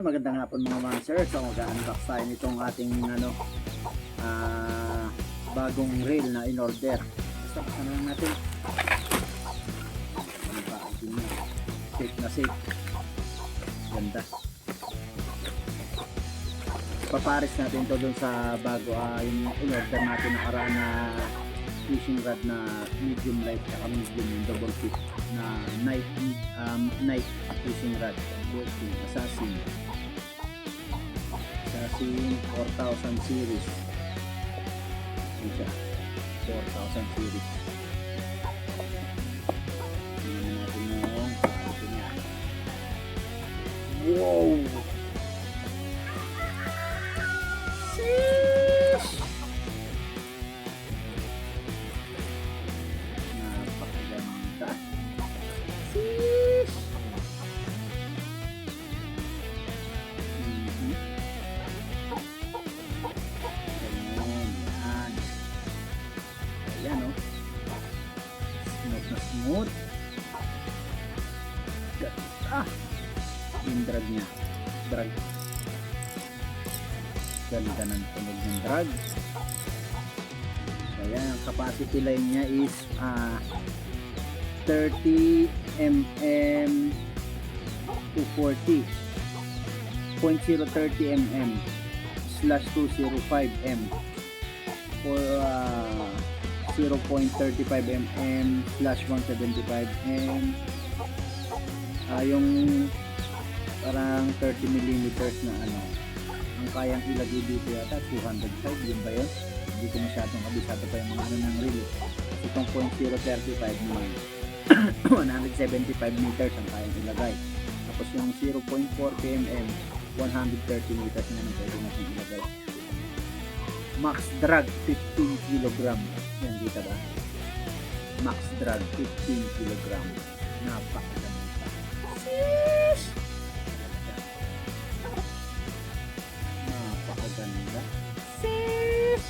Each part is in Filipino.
Magandang hapon mga master. So mag-unbox tayo nitong ating bagong reel na in order. Basta basta na lang natin. Ano ba? Safe na safe. Ganda. Papares natin to dun sa bago yung in order natin nakaraan na fishing rod na medium light at medium yung double tip na night fishing rod. Assassin 4000 series. Yan siya, 4000 series. Tingnan natin yung quality niya. Wow! Sheesh! Napakaganda. Sheesh! Ayan o. Smooth na smooth. Ganda. Yung drag niya. Drag. Ganda ng tunog ng drag. Ayan. Ang capacity line niya is 30 mm to 40. 0.030 mm slash 205 m for 0.35 mm slash 175 m. Yung parang 30 millimeters na ang kayang ilagay dito yata 205, yun ba yun? Hindi ko masyadong kabisado pa yung mga ng reel. Itong 0.035 naman 175 meters ang kayang ilagay. Tapos yung 0.40 mm 130 meters na naman pwede natin ilagay. Max drag 15 kg. Yan dito ba? Max drag 15 kg. Napakaganda. Sheesh! Napakaganda. Sheesh!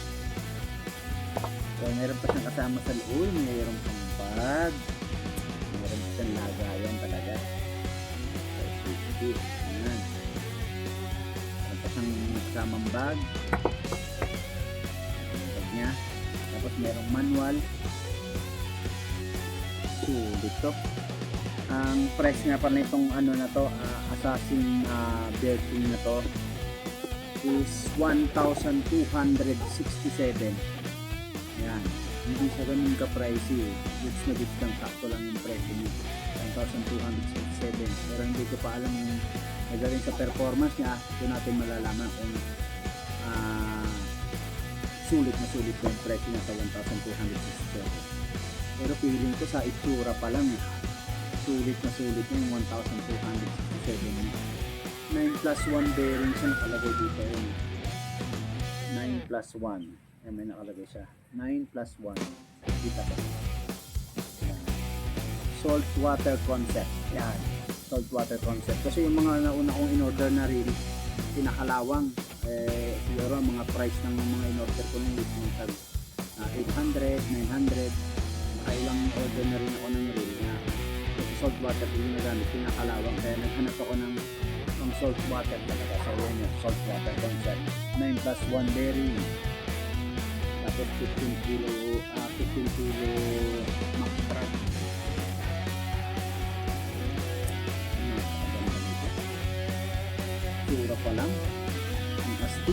So meron pa siyang kasama sa loob. Meron pang bag. Meron pa siyang lagayan talaga. So, yan. Meron pa siyang kasamang bag. Niya. Tapos merong manual. Sulit to. Ang price nga pala itong na to, Assassin Bertin na to is 1,267. Yan. Hindi siya ganun ka-pricey. Goods na goods lang, sakto lang yung presyo niya. 1,267. Pero hindi ko pa alam yung nagawin sa performance niya. Ito natin malalaman kung sulit na sulit yung presyo niya sa 1,267. Pero feeling ko sa itsura pa lang sulit na sulit yung 1,267 niya. 9+1 bearing siya nakalagay dito yun. 9+1 may nakalagay siya 9+1 dito ba? Salt water concept. Yan, salt water concept. Kasi yung mga nauna kong in-order na reel pinakalawang siguro mga price ng mga in-order ko ng list ng 800, 900. Nakailang order na rin ako ng reel na salt water yung nagamit, pinakalawang. Kaya naghanap ako ng salt water talaga. So yun yung salt water concept. 9+1 bearing. Tapos 15 kilo max drag. Tura pa lang. Astig.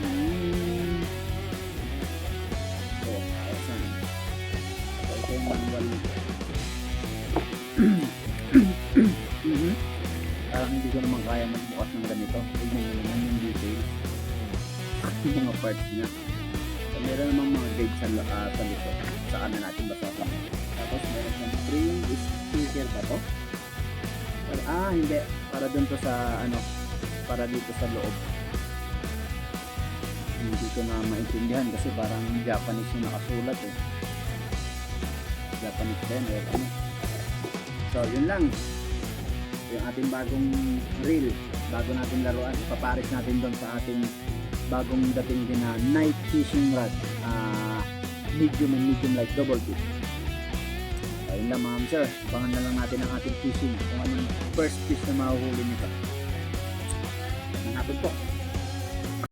Ayan. Ito yung manual. Parang hindi ko naman kaya magbukas ng ganito. Tignan nyo naman yung details. Yung mga parts niya. So, meron namang mga gauge sa likod. Sa kanan natin basahin. Tapos meron ng spring sticker ba to? Hindi. Para dun to sa para dito sa loob. Hindi ko na maintindihan kasi parang Japanese yung nakasulat Japanese din So yun lang yung ating bagong reel, bago natin laruan. Ipapares natin doon sa ating bagong dating din na night fishing rod, medium and medium light double tip. Ayun lang mga sir, abangan na lang natin ang ating fishing kung anong first fish na mahuhuli nito. Magandang hapon po.